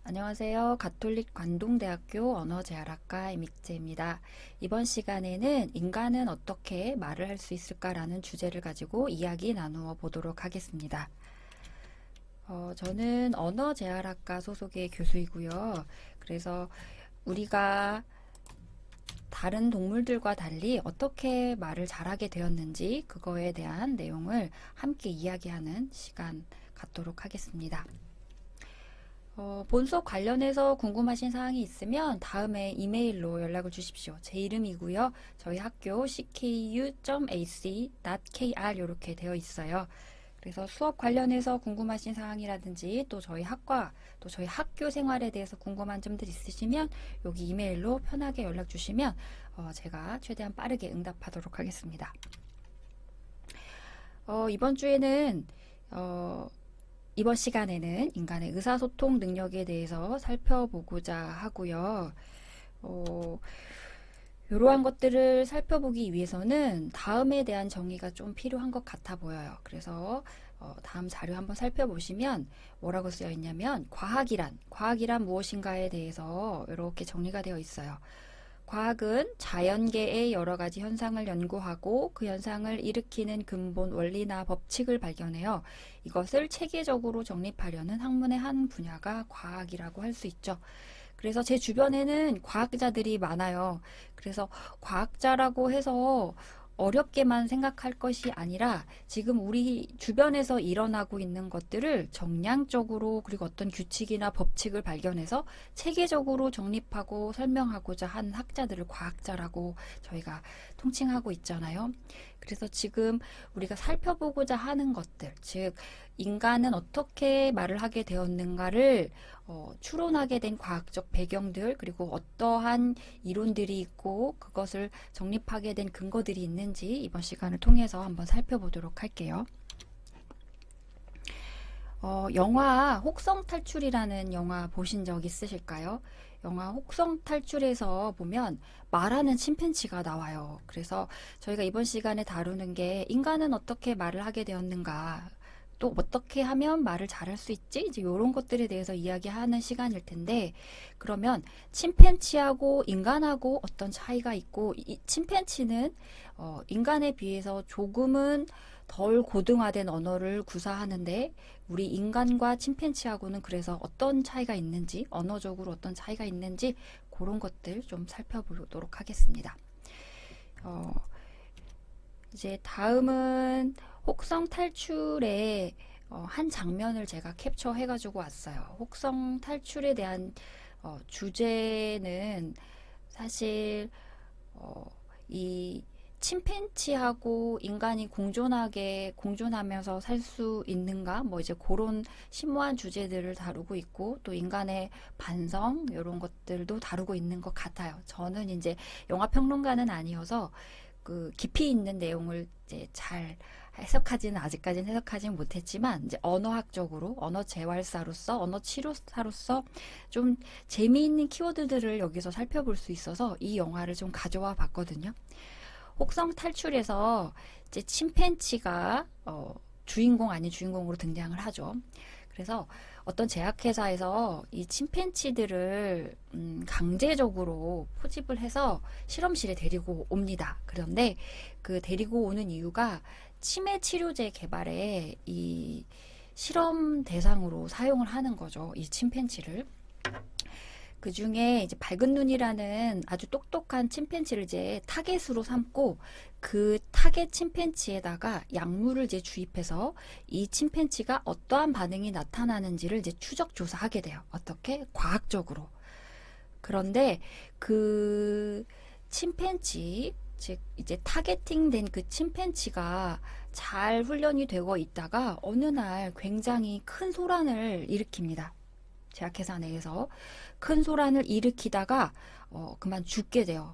안녕하세요. 가톨릭 관동대학교 언어재활학과 임익재입니다. 이번 시간에는 인간은 어떻게 말을 할 수 있을까라는 주제를 가지고 이야기 나누어 보도록 하겠습니다. 저는 언어재활학과 소속의 교수이고요. 그래서 우리가 다른 동물들과 달리 어떻게 말을 잘하게 되었는지 그거에 대한 내용을 함께 이야기하는 시간 갖도록 하겠습니다. 본속 관련해서 궁금하신 사항이 있으면 다음에 이메일로 연락을 주십시오. 제 이름이고요. 저희 학교 cku.ac.kr 이렇게 되어 있어요. 그래서 수업 관련해서 궁금하신 사항이라든지 또 저희 학과, 또 저희 학교 생활에 대해서 궁금한 점들 있으시면 여기 이메일로 편하게 연락 주시면 제가 최대한 빠르게 응답하도록 하겠습니다. 이번 주에는 이번 시간에는 인간의 의사소통 능력에 대해서 살펴보고자 하고요. 이러한 것들을 살펴보기 위해서는 다음에 대한 정의가 좀 필요한 것 같아 보여요. 그래서 다음 자료 한번 살펴보시면 뭐라고 쓰여 있냐면 과학이란 무엇인가에 대해서 이렇게 정리가 되어 있어요. 과학은 자연계의 여러 가지 현상을 연구하고 그 현상을 일으키는 근본 원리나 법칙을 발견해요. 이것을 체계적으로 정립하려는 학문의 한 분야가 과학이라고 할 수 있죠. 그래서 제 주변에는 과학자들이 많아요. 그래서 과학자라고 해서 어렵게만 생각할 것이 아니라 지금 우리 주변에서 일어나고 있는 것들을 정량적으로 그리고 어떤 규칙이나 법칙을 발견해서 체계적으로 정립하고 설명하고자 한 학자들을 과학자라고 저희가 통칭하고 있잖아요. 그래서 지금 우리가 살펴보고자 하는 것들, 즉 인간은 어떻게 말을 하게 되었는가를 추론하게 된 과학적 배경들, 그리고 어떠한 이론들이 있고 그것을 정립하게 된 근거들이 있는지 이번 시간을 통해서 한번 살펴보도록 할게요. 영화 혹성탈출이라는 영화 보신 적 있으실까요? 영화 혹성탈출에서 보면 말하는 침팬지가 나와요. 그래서 저희가 이번 시간에 다루는 게 인간은 어떻게 말을 하게 되었는가, 또 어떻게 하면 말을 잘할 수 있지? 이제 이런 것들에 대해서 이야기하는 시간일 텐데, 그러면 침팬지하고 인간하고 어떤 차이가 있고, 이 침팬지는 인간에 비해서 조금은 덜 고등화된 언어를 구사하는데 우리 인간과 침팬지하고는 그래서 어떤 차이가 있는지, 언어적으로 어떤 차이가 있는지 그런 것들 좀 살펴보도록 하겠습니다. 이제 다음은 혹성 탈출의 한 장면을 제가 캡처해가지고 왔어요. 혹성 탈출에 대한 주제는 사실 이 침팬지하고 인간이 공존하면서 살 수 있는가? 뭐 이제 그런 심오한 주제들을 다루고 있고 또 인간의 반성 이런 것들도 다루고 있는 것 같아요. 저는 이제 영화 평론가는 아니어서 그 깊이 있는 내용을 이제 잘 아직까지는 해석하지는 못했지만 이제 언어학적으로 언어 재활사로서 언어 치료사로서 좀 재미있는 키워드들을 여기서 살펴볼 수 있어서 이 영화를 좀 가져와 봤거든요. 혹성 탈출에서 이제 침팬지가 주인공 아닌 주인공으로 등장을 하죠. 그래서 어떤 제약회사에서 이 침팬지들을 강제적으로 포집을 해서 실험실에 데리고 옵니다. 그런데 그 데리고 오는 이유가 치매 치료제 개발에 이 실험 대상으로 사용을 하는 거죠. 이 침팬지를. 그 중에 이제 밝은 눈이라는 아주 똑똑한 침팬지를 이제 타겟으로 삼고 그 타겟 침팬지에다가 약물을 이제 주입해서 이 침팬지가 어떠한 반응이 나타나는지를 이제 추적 조사하게 돼요. 어떻게? 과학적으로. 그런데 그 침팬지, 즉 이제 타겟팅된 그 침팬지가 잘 훈련이 되고 있다가 어느 날 굉장히 큰 소란을 일으킵니다. 제약회사 내에서 큰 소란을 일으키다가 그만 죽게 돼요.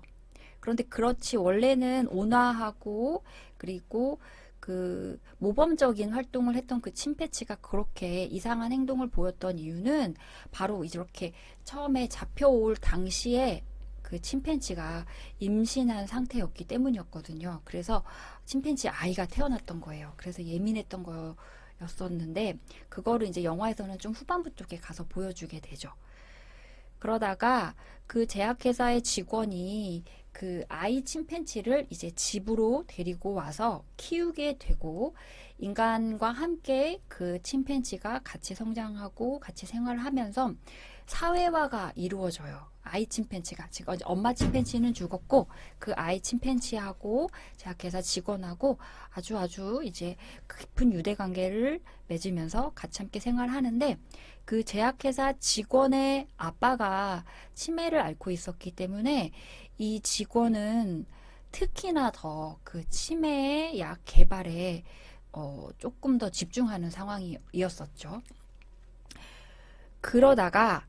그런데 그렇지 원래는 온화하고 그리고 그 모범적인 활동을 했던 그 침팬지가 그렇게 이상한 행동을 보였던 이유는 바로 이렇게 처음에 잡혀올 당시에 그 침팬지가 임신한 상태였기 때문이었거든요. 그래서 침팬지 아이가 태어났던 거예요. 그래서 예민했던 거였었는데 그거를 이제 영화에서는 좀 후반부 쪽에 가서 보여주게 되죠. 그러다가 그 제약회사의 직원이 그 아이 침팬지를 이제 집으로 데리고 와서 키우게 되고 인간과 함께 그 침팬지가 같이 성장하고 같이 생활하면서 사회화가 이루어져요. 아이 침팬지가 지금 엄마 침팬지는 죽었고 그 아이 침팬지하고 제약회사 직원하고 아주 이제 깊은 유대 관계를 맺으면서 같이 함께 생활하는데 그 제약회사 직원의 아빠가 치매를 앓고 있었기 때문에 이 직원은 특히나 더 그 치매의 약 개발에 조금 더 집중하는 상황이었었죠. 그러다가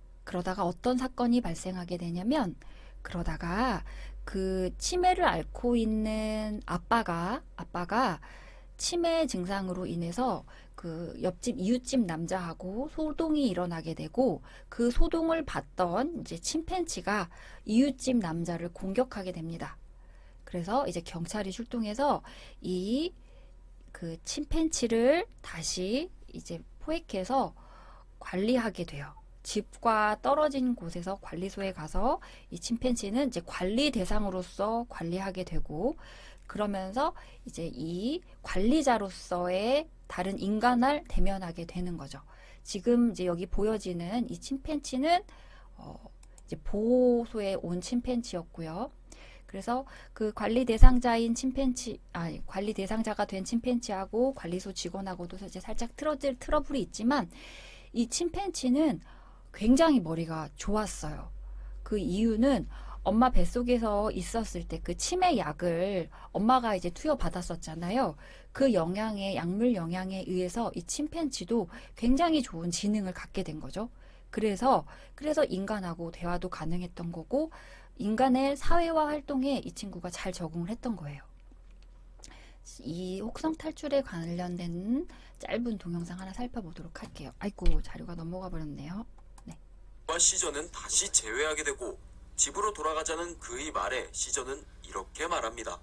어떤 사건이 발생하게 되냐면 그러다가 그 치매를 앓고 있는 아빠가 치매 증상으로 인해서 그 옆집 이웃집 남자하고 소동이 일어나게 되고 그 소동을 봤던 이제 침팬지가 이웃집 남자를 공격하게 됩니다. 그래서 이제 경찰이 출동해서 이 그 침팬지를 다시 이제 포획해서 관리하게 돼요. 집과 떨어진 곳에서 관리소에 가서 이 침팬지는 이제 관리 대상으로서 관리하게 되고 그러면서 이제 이 관리자로서의 다른 인간을 대면하게 되는 거죠. 지금 이제 여기 보여지는 이 침팬지는 이제 보호소에 온 침팬지였고요. 그래서 그 관리 대상자인 관리 대상자가 된 침팬지하고 관리소 직원하고도 이제 살짝 트러블이 있지만 이 침팬지는 굉장히 머리가 좋았어요. 그 이유는 엄마 뱃속에서 있었을 때 그 치매 약을 엄마가 이제 투여받았었잖아요. 그 약물 영향에 의해서 이 침팬지도 굉장히 좋은 지능을 갖게 된 거죠. 그래서 인간하고 대화도 가능했던 거고 인간의 사회화 활동에 이 친구가 잘 적응을 했던 거예요. 이 혹성 탈출에 관련된 짧은 동영상 하나 살펴보도록 할게요. 아이고, 자료가 넘어가 버렸네요. 네. 시저는 다시 재회하게 되고 집으로 돌아가자는 그의 말에 시저는 이렇게 말합니다.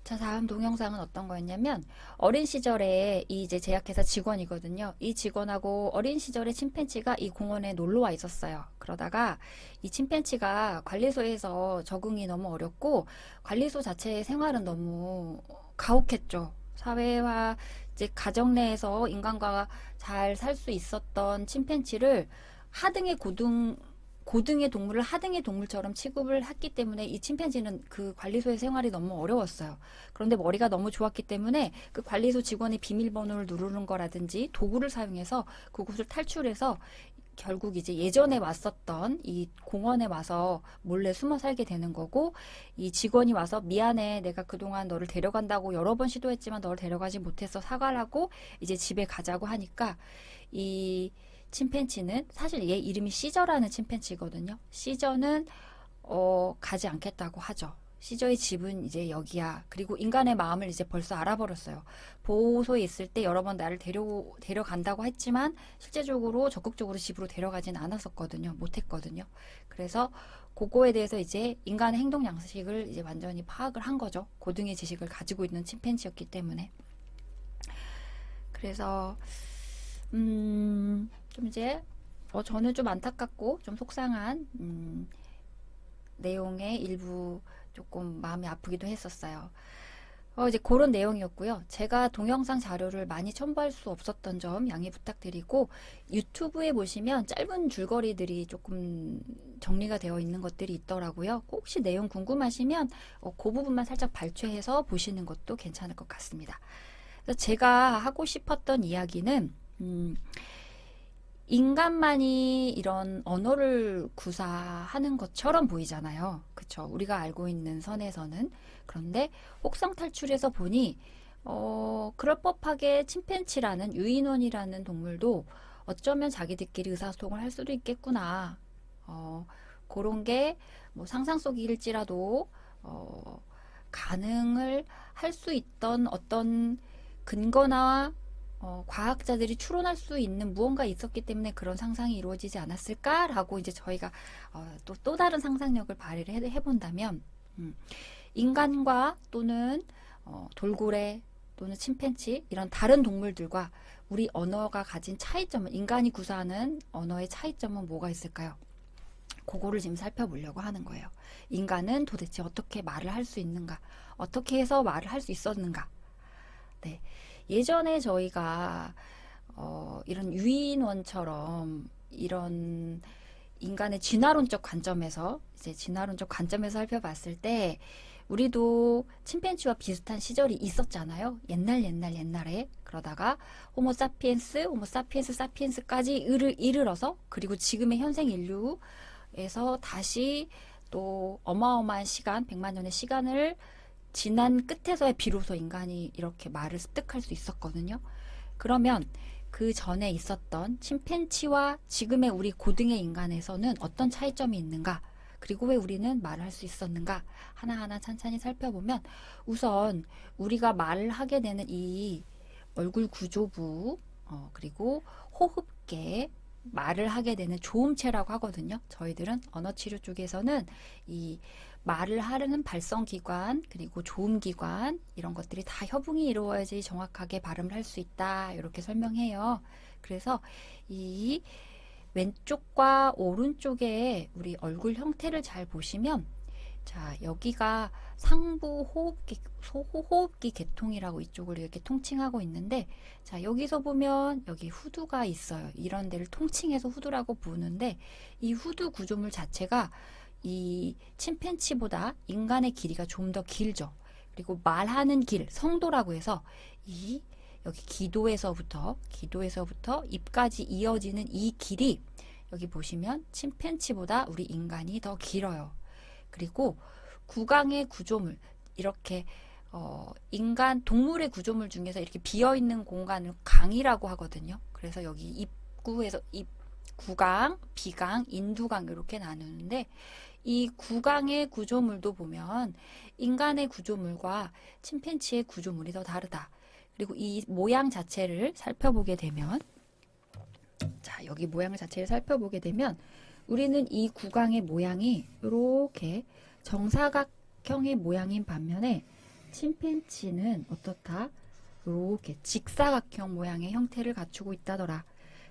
자, 다음 동영상은 어떤 거였냐면 어린 시절에 이 이제 제약회사 직원이거든요. 이 직원하고 어린 시절에 침팬지가 이 공원에 놀러 와 있었어요. 그러다가 이 침팬지가 관리소에서 적응이 너무 어렵고 관리소 자체의 생활은 너무 가혹했죠. 사회화 이제 가정 내에서 인간과 잘 살 수 있었던 침팬지를 고등의 동물을 하등의 동물처럼 취급을 했기 때문에 이 침팬지는 그 관리소의 생활이 너무 어려웠어요. 그런데 머리가 너무 좋았기 때문에 그 관리소 직원의 비밀번호를 누르는 거라든지 도구를 사용해서 그곳을 탈출해서 결국 이제 예전에 왔었던 이 공원에 와서 몰래 숨어 살게 되는 거고 이 직원이 와서 미안해, 내가 그동안 너를 데려간다고 여러 번 시도했지만 너를 데려가지 못해서 사과를 하고 이제 집에 가자고 하니까 이 침팬지는 사실 얘 이름이 시저라는 침팬지거든요. 시저는 가지 않겠다고 하죠. 시저의 집은 이제 여기야. 그리고 인간의 마음을 이제 벌써 알아버렸어요. 보호소에 있을 때 여러 번 나를 데려간다고 했지만 실제적으로 적극적으로 집으로 데려가진 않았었거든요. 못했거든요. 그래서 그거에 대해서 이제 인간의 행동 양식을 이제 완전히 파악을 한 거죠. 고등의 지식을 가지고 있는 침팬지였기 때문에. 그래서 좀 이제 저는 좀 안타깝고 좀 속상한 내용의 일부 조금 마음이 아프기도 했었어요. 이제 그런 내용이었고요. 제가 동영상 자료를 많이 첨부할 수 없었던 점 양해 부탁드리고 유튜브에 보시면 짧은 줄거리들이 조금 정리가 되어 있는 것들이 있더라고요. 혹시 내용 궁금하시면 그 부분만 살짝 발췌해서 보시는 것도 괜찮을 것 같습니다. 그래서 제가 하고 싶었던 이야기는 인간만이 이런 언어를 구사하는 것처럼 보이잖아요. 그쵸? 우리가 알고 있는 선에서는. 그런데 혹성 탈출에서 보니 그럴 법하게 침팬지라는 유인원이라는 동물도 어쩌면 자기들끼리 의사소통을 할 수도 있겠구나. 그런 게 뭐 상상 속일지라도 가능을 할 수 있던 어떤 근거나 과학자들이 추론할 수 있는 무언가 있었기 때문에 그런 상상이 이루어지지 않았을까라고 이제 저희가 또 다른 상상력을 발휘를 해본다면 인간과 또는 돌고래 또는 침팬치 이런 다른 동물들과 우리 언어가 가진 차이점은, 인간이 구사하는 언어의 차이점은 뭐가 있을까요? 그거를 지금 살펴보려고 하는 거예요. 인간은 도대체 어떻게 말을 할 수 있는가? 어떻게 해서 말을 할 수 있었는가? 네. 예전에 저희가 이런 유인원처럼 이런 인간의 진화론적 관점에서 살펴봤을 때 우리도 침팬지와 비슷한 시절이 있었잖아요. 옛날에. 그러다가 호모 사피엔스, 사피엔스까지 이르러서, 그리고 지금의 현생 인류에서 다시 또 어마어마한 시간, 100만 년의 시간을 지난 끝에서야 비로소 인간이 이렇게 말을 습득할 수 있었거든요. 그러면 그 전에 있었던 침팬지와 지금의 우리 고등의 인간에서는 어떤 차이점이 있는가? 그리고 왜 우리는 말을 할 수 있었는가? 하나하나 찬찬히 살펴보면, 우선 우리가 말을 하게 되는 이 얼굴 구조부, 그리고 호흡계, 말을 하게 되는 조음체라고 하거든요. 저희들은 언어치료 쪽에서는 이 말을 하려는 발성기관, 그리고 조음기관, 이런 것들이 다 협응이 이루어야지 정확하게 발음을 할 수 있다, 이렇게 설명해요. 그래서 이 왼쪽과 오른쪽에 우리 얼굴 형태를 잘 보시면, 자, 여기가 상부 호흡기 계통이라고 이쪽을 이렇게 통칭하고 있는데, 자, 여기서 보면 여기 후두가 있어요. 이런 데를 통칭해서 후두라고 부르는데, 이 후두 구조물 자체가 이 침팬지보다 인간의 길이가 좀 더 길죠. 그리고 말하는 길, 성도라고 해서 이 여기 기도에서부터 입까지 이어지는 이 길이, 여기 보시면 침팬지보다 우리 인간이 더 길어요. 그리고 구강의 구조물, 이렇게 인간 동물의 구조물 중에서 이렇게 비어있는 공간을 강이라고 하거든요. 그래서 여기 입구에서 구강, 비강, 인두강 이렇게 나누는데, 이 구강의 구조물도 보면 인간의 구조물과 침팬지의 구조물이 더 다르다. 그리고 이 모양 자체를 살펴보게 되면, 자, 여기 모양 자체를 살펴보게 되면 우리는 이 구강의 모양이 이렇게 정사각형의 모양인 반면에 침팬지는 어떻다? 이렇게 직사각형 모양의 형태를 갖추고 있다더라.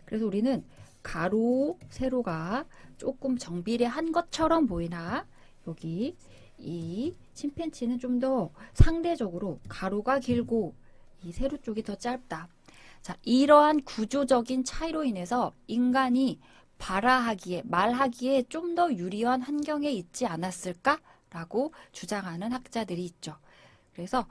그래서 우리는 가로, 세로가 조금 정비례한 것처럼 보이나, 여기 이 침팬지는 좀 더 상대적으로 가로가 길고 이 세로 쪽이 더 짧다. 자, 이러한 구조적인 차이로 인해서 인간이 말하기에 좀 더 유리한 환경에 있지 않았을까라고 주장하는 학자들이 있죠. 그래서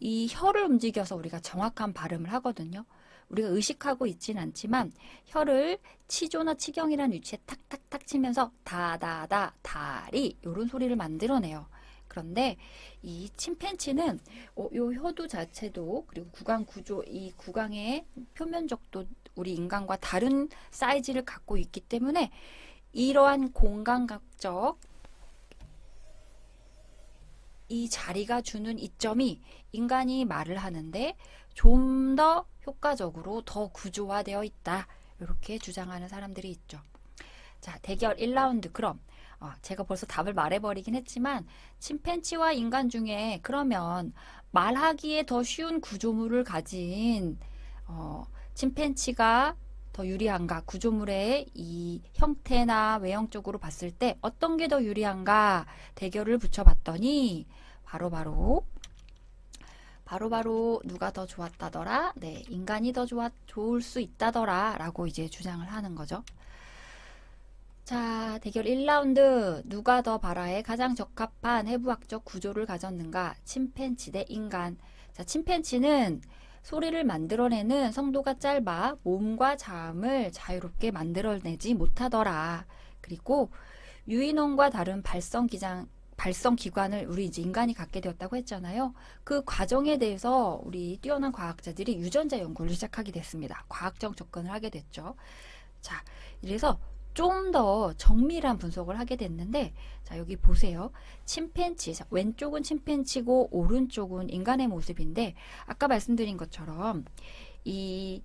이 혀를 움직여서 우리가 정확한 발음을 하거든요. 우리가 의식하고 있진 않지만 혀를 치조나 치경이라는 위치에 탁탁탁 치면서 다다다 다리 이런 소리를 만들어내요. 그런데 이 침팬지는 요 혀도 자체도, 그리고 구강 구조, 이 구강의 표면적도 우리 인간과 다른 사이즈를 갖고 있기 때문에 이러한 공간각적 이 자리가 주는 이점이 인간이 말을 하는데 좀 더 효과적으로 더 구조화되어 있다, 이렇게 주장하는 사람들이 있죠. 자, 대결 1라운드. 그럼 제가 벌써 답을 말해버리긴 했지만, 침팬지와 인간 중에 그러면 말하기에 더 쉬운 구조물을 가진 침팬지가 더 유리한가? 구조물의 이 형태나 외형적으로 봤을 때 어떤 게 더 유리한가? 대결을 붙여봤더니 바로 누가 더 좋았다더라? 네, 인간이 더 좋을 수 있다더라 라고 이제 주장을 하는 거죠. 자, 대결 1라운드. 누가 더 발화에 가장 적합한 해부학적 구조를 가졌는가? 침팬지 대 인간. 자, 침팬지는 소리를 만들어내는 성도가 짧아 몸과 자음을 자유롭게 만들어내지 못하더라. 그리고 유인원과 다른 발성기관을 우리 이제 인간이 갖게 되었다고 했잖아요. 그 과정에 대해서 우리 뛰어난 과학자들이 유전자 연구를 시작하게 됐습니다. 과학적 접근을 하게 됐죠. 자, 이래서 좀 더 정밀한 분석을 하게 됐는데, 자, 여기 보세요. 침팬지, 자, 왼쪽은 침팬지고 오른쪽은 인간의 모습인데, 아까 말씀드린 것처럼 이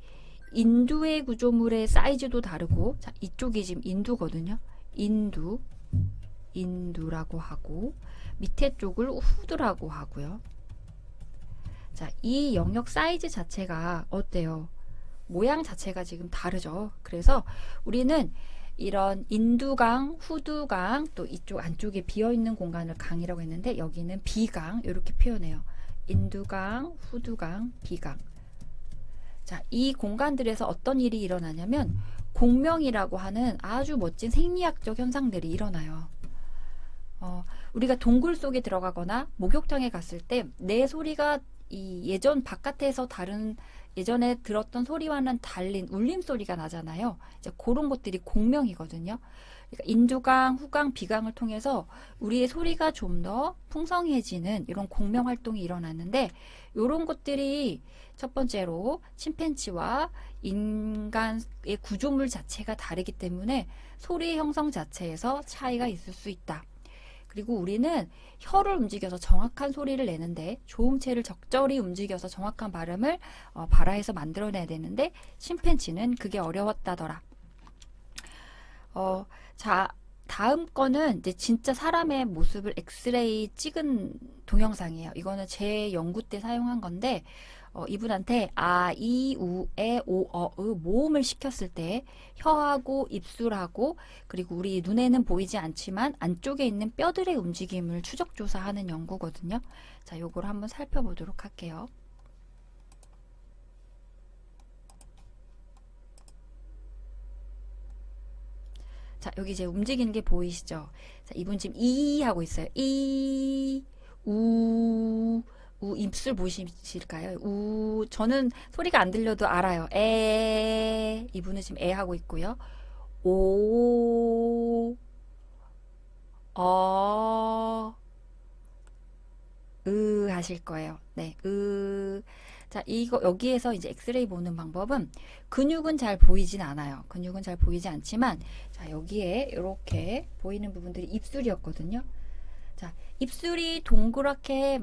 인두의 구조물의 사이즈도 다르고, 자, 이쪽이 지금 인두거든요. 인두 인두라고 하고 밑에 쪽을 후두라고 하고요. 자, 이 영역 사이즈 자체가 어때요? 모양 자체가 지금 다르죠. 그래서 우리는 이런 인두강, 후두강, 또 이쪽 안쪽에 비어있는 공간을 강이라고 했는데 여기는 비강 이렇게 표현해요. 인두강, 후두강, 비강. 자, 이 공간들에서 어떤 일이 일어나냐면 공명이라고 하는 아주 멋진 생리학적 현상들이 일어나요. 우리가 동굴 속에 들어가거나 목욕탕에 갔을 때 내 소리가 이 예전 바깥에서 다른 예전에 들었던 소리와는 달린 울림 소리가 나잖아요. 이제 그런 것들이 공명이거든요. 그러니까 인두강, 후강, 비강을 통해서 우리의 소리가 좀 더 풍성해지는 이런 공명 활동이 일어났는데 이런 것들이 첫 번째로 침팬지와 인간의 구조물 자체가 다르기 때문에 소리의 형성 자체에서 차이가 있을 수 있다. 그리고 우리는 혀를 움직여서 정확한 소리를 내는데 조음체를 적절히 움직여서 정확한 발음을 발화해서 만들어내야 되는데 침팬지는 그게 어려웠다더라. 자, 다음 거는 이제 진짜 사람의 모습을 엑스레이 찍은 동영상이에요. 이거는 제 연구 때 사용한 건데 이분한테 아, 이, 우, 에, 오, 어, 으 모음을 시켰을 때 혀하고 입술하고 그리고 우리 눈에는 보이지 않지만 안쪽에 있는 뼈들의 움직임을 추적 조사하는 연구거든요. 자, 요걸 한번 살펴보도록 할게요. 자, 여기 이제 움직이는 게 보이시죠? 자, 이분 지금 이 하고 있어요. 이, 우, 입술 보이실까요? 저는 소리가 안 들려도 알아요. 이분은 지금 하고 있고요. 오, 하실 거예요. 네, 자, 이거 여기에서 이제 엑스레이 보는 방법은 근육은 잘 보이진 않아요. 근육은 잘 보이지 않지만 자, 여기에 이렇게 보이는 부분들이 입술이었거든요. 자, 입술이 동그랗게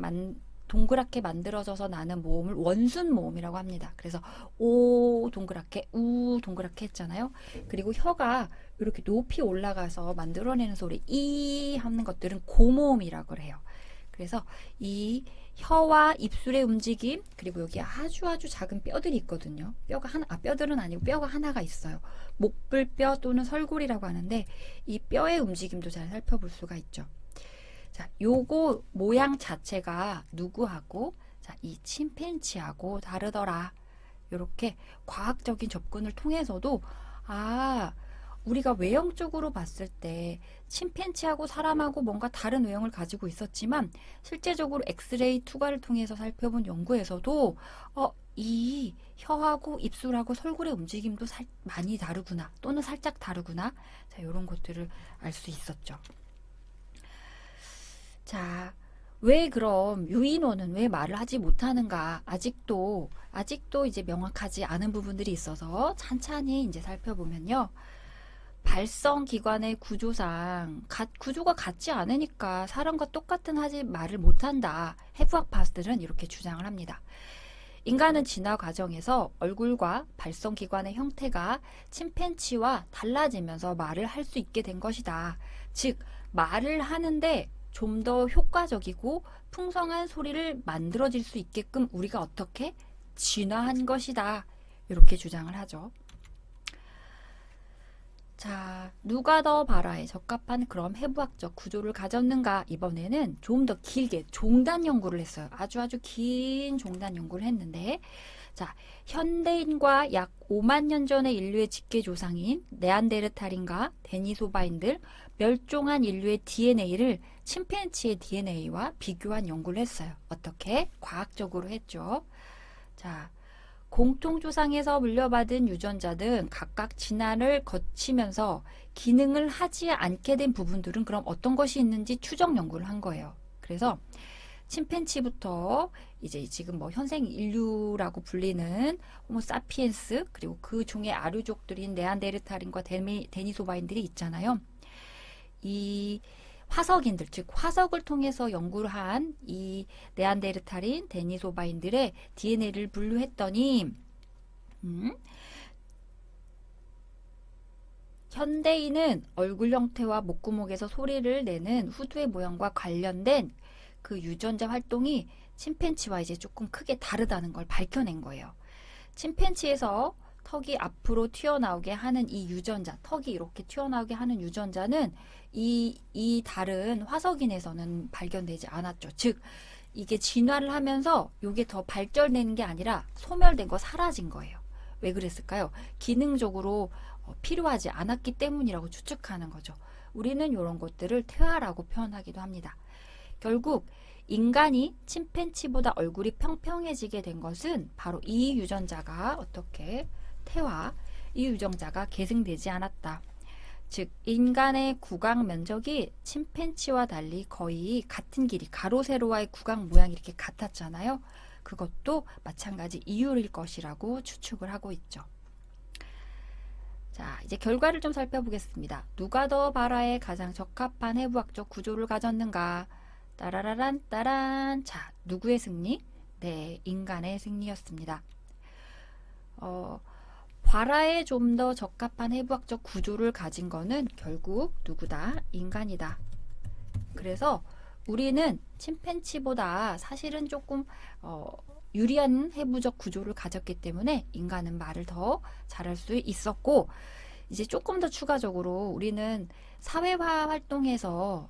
만들어져서 나는 모음을 원순 모음이라고 합니다. 그래서 오 동그랗게, 우 동그랗게 했잖아요. 그리고 혀가 이렇게 높이 올라가서 만들어내는 소리 이 하는 것들은 고모음이라고 해요. 그래서 이 혀와 입술의 움직임 그리고 여기 아주 작은 뼈들이 있거든요. 뼈들은 아니고 뼈가 하나가 있어요. 목불뼈 또는 설골이라고 하는데 이 뼈의 움직임도 잘 살펴볼 수가 있죠. 자, 요거 모양 자체가 누구하고 자, 이 침팬지하고 다르더라. 요렇게 과학적인 접근을 통해서도 우리가 외형적으로 봤을 때 침팬지하고 사람하고 뭔가 다른 외형을 가지고 있었지만 실제적으로 엑스레이 투과를 통해서 살펴본 연구에서도 이 혀하고 입술하고 설골의 움직임도 많이 다르구나 또는 살짝 다르구나 자, 요런 것들을 알 수 있었죠. 자, 왜 그럼 유인원은 왜 말을 하지 못하는가? 아직도 이제 명확하지 않은 부분들이 있어서 찬찬히 이제 살펴보면요. 발성기관의 구조상 구조가 같지 않으니까 사람과 똑같은 말을 못한다. 해부학파들은 이렇게 주장을 합니다. 인간은 진화 과정에서 얼굴과 발성기관의 형태가 침팬지와 달라지면서 말을 할 수 있게 된 것이다. 즉 말을 하는데 좀 더 효과적이고 풍성한 소리를 만들어질 수 있게끔 우리가 어떻게 진화한 것이다. 이렇게 주장을 하죠. 자, 누가 더 발화에 적합한 그런 해부학적 구조를 가졌는가? 이번에는 좀 더 길게 종단 연구를 했어요. 아주 긴 종단 연구를 했는데 자, 현대인과 약 5만 년 전의 인류의 직계 조상인 네안데르탈인과 데니소바인들 멸종한 인류의 DNA를 침팬지의 DNA와 비교한 연구를 했어요. 어떻게? 과학적으로 했죠. 자, 공통조상에서 물려받은 유전자 등 각각 진화를 거치면서 기능을 하지 않게 된 부분들은 그럼 어떤 것이 있는지 추적 연구를 한 거예요. 그래서 침팬지부터 이제 지금 뭐 현생 인류라고 불리는 호모사피엔스 그리고 그 중에 아류족들인 네안데르탈인과 데니소바인들이 있잖아요. 이 화석인들, 즉 화석을 통해서 연구를 한 이 네안데르탈인, 데니소바인들의 DNA를 분류했더니 현대인은 얼굴 형태와 목구멍에서 소리를 내는 후두의 모양과 관련된 그 유전자 활동이 침팬지와 이제 조금 크게 다르다는 걸 밝혀낸 거예요. 침팬지에서 턱이 앞으로 튀어나오게 하는 이 유전자, 턱이 이렇게 튀어나오게 하는 유전자는 이 다른 화석인에서는 발견되지 않았죠. 즉, 이게 진화를 하면서 이게 더 발전되는 게 아니라 소멸된 거, 사라진 거예요. 왜 그랬을까요? 기능적으로 필요하지 않았기 때문이라고 추측하는 거죠. 우리는 이런 것들을 퇴화라고 표현하기도 합니다. 결국 인간이 침팬지보다 얼굴이 평평해지게 된 것은 바로 이 유전자가 어떻게 퇴화, 이 유전자가 계승되지 않았다. 즉 인간의 구강 면적이 침팬지와 달리 거의 같은 길이, 가로 세로와의 구강 모양이 이렇게 같았잖아요. 그것도 마찬가지 이유일 것이라고 추측을 하고 있죠. 자, 이제 결과를 좀 살펴보겠습니다. 누가 더 발화에 가장 적합한 해부학적 구조를 가졌는가? 따라라란 따란. 자, 누구의 승리? 네, 인간의 승리였습니다. 발화에 좀 더 적합한 해부학적 구조를 가진 거는 결국 누구다? 인간이다. 그래서 우리는 침팬지보다 사실은 조금 유리한 해부적 구조를 가졌기 때문에 인간은 말을 더 잘할 수 있었고, 이제 조금 더 추가적으로 우리는 사회화 활동에서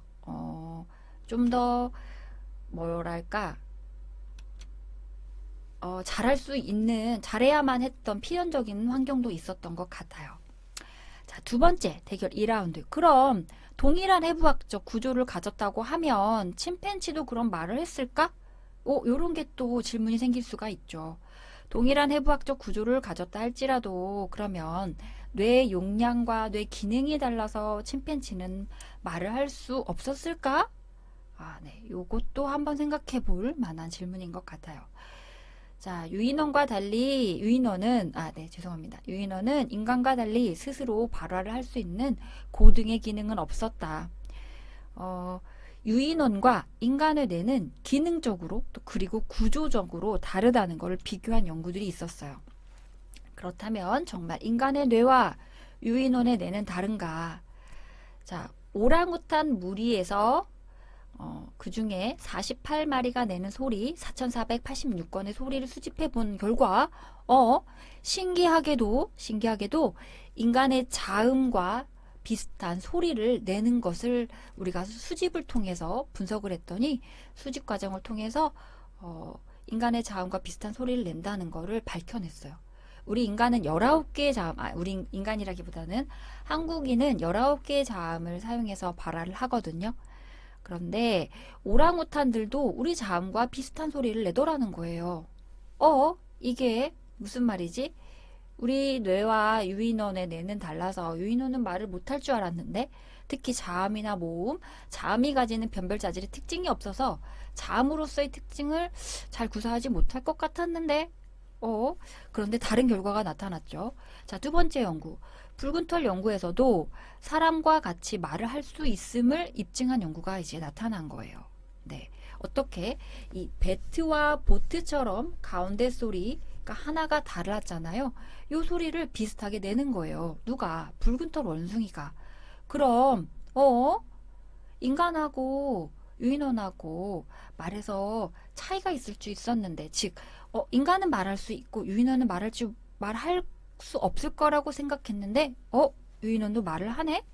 좀 더 뭐랄까 잘할 수 있는, 잘해야만 했던 필연적인 환경도 있었던 것 같아요. 자, 두 번째 대결 2라운드. 그럼 동일한 해부학적 구조를 가졌다고 하면 침팬지도 그런 말을 했을까? 요런 게 또 질문이 생길 수가 있죠. 동일한 해부학적 구조를 가졌다 할지라도 그러면 뇌 용량과 뇌 기능이 달라서 침팬지는 말을 할 수 없었을까? 네. 요것도 한번 생각해 볼 만한 질문인 것 같아요. 자, 유인원과 달리, 유인원은 인간과 달리 스스로 발화를 할 수 있는 고등의 기능은 없었다. 유인원과 인간의 뇌는 기능적으로 또 그리고 구조적으로 다르다는 것을 비교한 연구들이 있었어요. 그렇다면 정말 인간의 뇌와 유인원의 뇌는 다른가? 자, 오랑우탄 무리에서 그 중에 48마리가 내는 소리 4,486건의 소리를 수집해 본 결과 신기하게도 인간의 자음과 비슷한 소리를 내는 것을 우리가 수집을 통해서 분석을 했더니, 수집 과정을 통해서 인간의 자음과 비슷한 소리를 낸다는 것을 밝혀냈어요. 우리 인간은 19개의 자음, 우리 인간이라기보다는 한국인은 19개의 자음을 사용해서 발화를 하거든요. 그런데 오랑우탄들도 우리 자음과 비슷한 소리를 내더라는 거예요. 이게 무슨 말이지? 우리 뇌와 유인원의 뇌는 달라서 유인원은 말을 못할 줄 알았는데, 특히 자음이나 모음, 자음이 가지는 변별자질의 특징이 없어서 자음으로서의 특징을 잘 구사하지 못할 것 같았는데 그런데 다른 결과가 나타났죠. 자, 두 번째 연구. 붉은 털 연구에서도 사람과 같이 말을 할 수 있음을 입증한 연구가 이제 나타난 거예요. 네. 어떻게? 이 배트와 보트처럼 가운데 소리가 하나가 달랐잖아요. 이 소리를 비슷하게 내는 거예요. 누가? 붉은 털 원숭이가. 그럼 인간하고 유인원하고 말해서 차이가 있을 수 있었는데, 즉 인간은 말할 수 있고 유인원은 말할 수 없을 거라고 생각했는데 유인원도 말을 하네?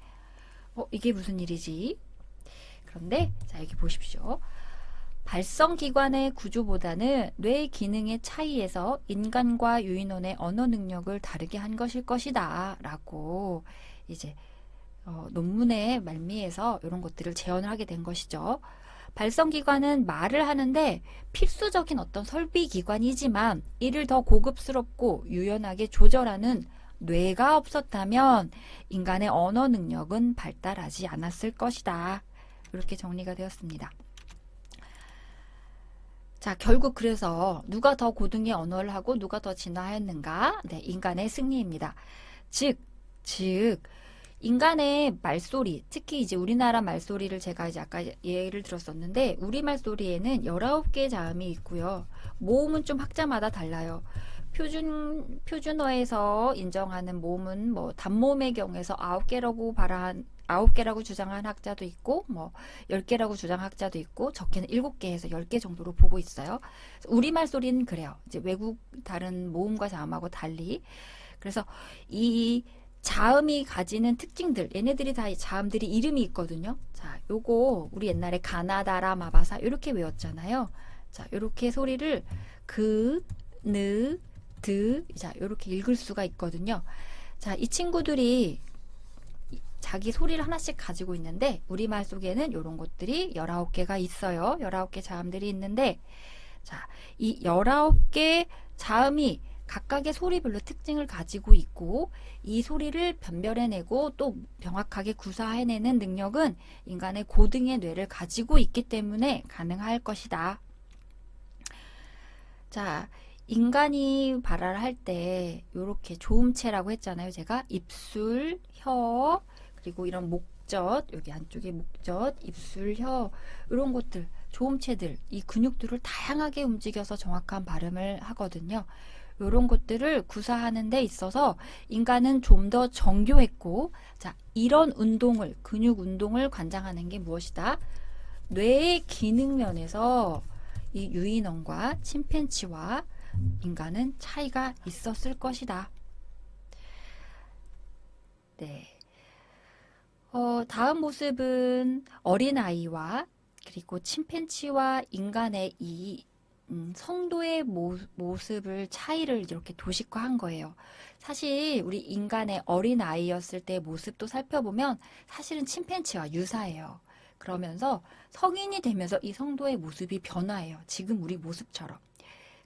이게 무슨 일이지? 그런데 자, 여기 보십시오. 발성기관의 구조보다는 뇌 기능의 차이에서 인간과 유인원의 언어 능력을 다르게 한 것일 것이다 라고 이제 논문의 말미에서 이런 것들을 재현을 하게 된 것이죠. 발성기관은 말을 하는데 필수적인 어떤 설비기관이지만 이를 더 고급스럽고 유연하게 조절하는 뇌가 없었다면 인간의 언어 능력은 발달하지 않았을 것이다. 이렇게 정리가 되었습니다. 자, 결국 그래서 누가 더 고등의 언어를 하고 누가 더 진화하였는가? 네, 인간의 승리입니다. 즉 인간의 말소리, 특히 이제 우리나라 말소리를 제가 이제 아까 예를 들었었는데, 우리 말소리에는 19개의 자음이 있고요. 모음은 좀 학자마다 달라요. 표준어에서 인정하는 몸은 뭐 단몸의 경우에서 9개라고 주장한 학자도 있고, 뭐 10개라고 주장한 학자도 있고, 적게는 7개에서 10개 정도로 보고 있어요. 우리말 소리는 그래요. 이제 외국 다른 모음과 자음하고 달리. 그래서 이 자음이 가지는 특징들, 얘네들이 다 자음들이 이름이 있거든요. 자, 요거 우리 옛날에 가나다라 마바사 이렇게 외웠잖아요. 자, 요렇게 소리를 그, 느, 드, 자, 요렇게 읽을 수가 있거든요. 자, 이 친구들이 자기 소리를 하나씩 가지고 있는데 우리말 속에는 요런 것들이 19개가 있어요. 19개 자음들이 있는데, 자, 이 19개 자음이 각각의 소리별로 특징을 가지고 있고, 이 소리를 변별해내고 또 명확하게 구사해내는 능력은 인간의 고등의 뇌를 가지고 있기 때문에 가능할 것이다. 자, 인간이 발화를 할 때 이렇게 조음체라고 했잖아요. 제가 입술, 혀, 그리고 이런 목젖, 여기 안쪽에 목젖, 입술, 혀, 이런 것들, 조음체들, 이 근육들을 다양하게 움직여서 정확한 발음을 하거든요. 이런 것들을 구사하는 데 있어서 인간은 좀 더 정교했고, 자, 이런 운동을, 근육 운동을 관장하는 게 무엇이다? 뇌의 기능 면에서 이 유인원과 침팬지와 인간은 차이가 있었을 것이다. 네. 다음 모습은 어린아이와 그리고 침팬지와 인간의 이 성도의 모습을 차이를 이렇게 도식화한 거예요. 사실 우리 인간의 어린아이였을 때 모습도 살펴보면 사실은 침팬지와 유사해요. 그러면서 성인이 되면서 이 성도의 모습이 변화해요. 지금 우리 모습처럼.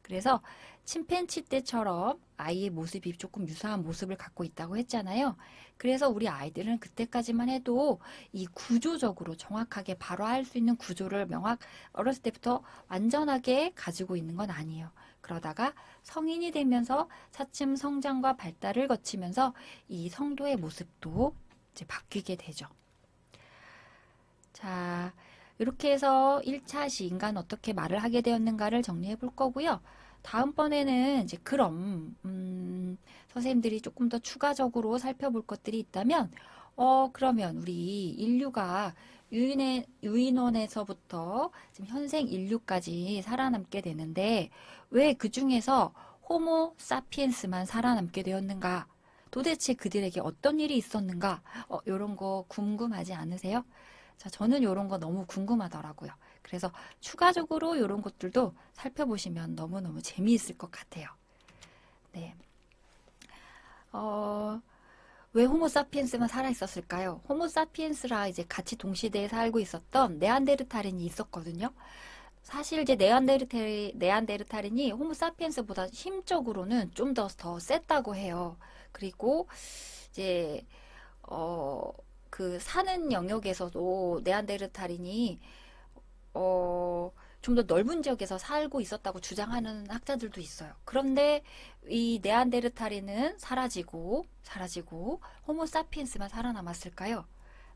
그래서 침팬지 때처럼 아이의 모습이 조금 유사한 모습을 갖고 있다고 했잖아요. 그래서 우리 아이들은 그때까지만 해도 이 구조적으로 정확하게 발화할 수 있는 구조를 어렸을 때부터 완전하게 가지고 있는 건 아니에요. 그러다가 성인이 되면서 차츰 성장과 발달을 거치면서 이 성도의 모습도 이제 바뀌게 되죠. 자, 이렇게 해서 1차 시 인간 어떻게 말을 하게 되었는가를 정리해 볼 거고요. 다음번에는 이제 그럼 선생님들이 조금 더 추가적으로 살펴볼 것들이 있다면 그러면 우리 인류가 유인원에서부터 지금 현생 인류까지 살아남게 되는데 왜 그 중에서 호모 사피엔스만 살아남게 되었는가? 도대체 그들에게 어떤 일이 있었는가? 이런 거 궁금하지 않으세요? 자, 저는 이런 거 너무 궁금하더라고요. 그래서 추가적으로 이런 것들도 살펴보시면 너무너무 재미있을 것 같아요. 네. 왜 호모사피엔스만 살아있었을까요? 호모사피엔스라 이제 같이 동시대에 살고 있었던 네안데르탈인이 있었거든요. 사실 이제 네안데르탈인이 호모사피엔스보다 힘적으로는 좀 더 셌다고 해요. 그리고 이제 그 사는 영역에서도 네안데르탈인이 좀 더 넓은 지역에서 살고 있었다고 주장하는 학자들도 있어요. 그런데 이 네안데르탈인은 사라지고 호모사피엔스만 살아남았을까요?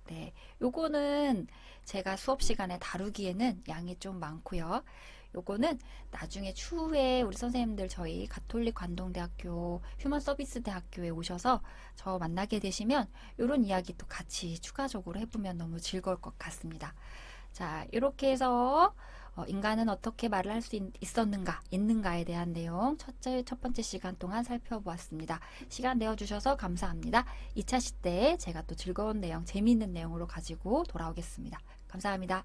네, 요거는 제가 수업 시간에 다루기에는 양이 좀 많고요. 요거는 나중에 추후에 우리 선생님들 저희 가톨릭 관동대학교 휴먼서비스대학교에 오셔서 저 만나게 되시면 요런 이야기 또 같이 추가적으로 해보면 너무 즐거울 것 같습니다. 자, 이렇게 해서 인간은 어떻게 말을 할 수 있는가에 대한 내용 첫 번째 시간 동안 살펴보았습니다. 시간 내어주셔서 감사합니다. 2차 시 때 제가 또 즐거운 내용, 재미있는 내용으로 가지고 돌아오겠습니다. 감사합니다.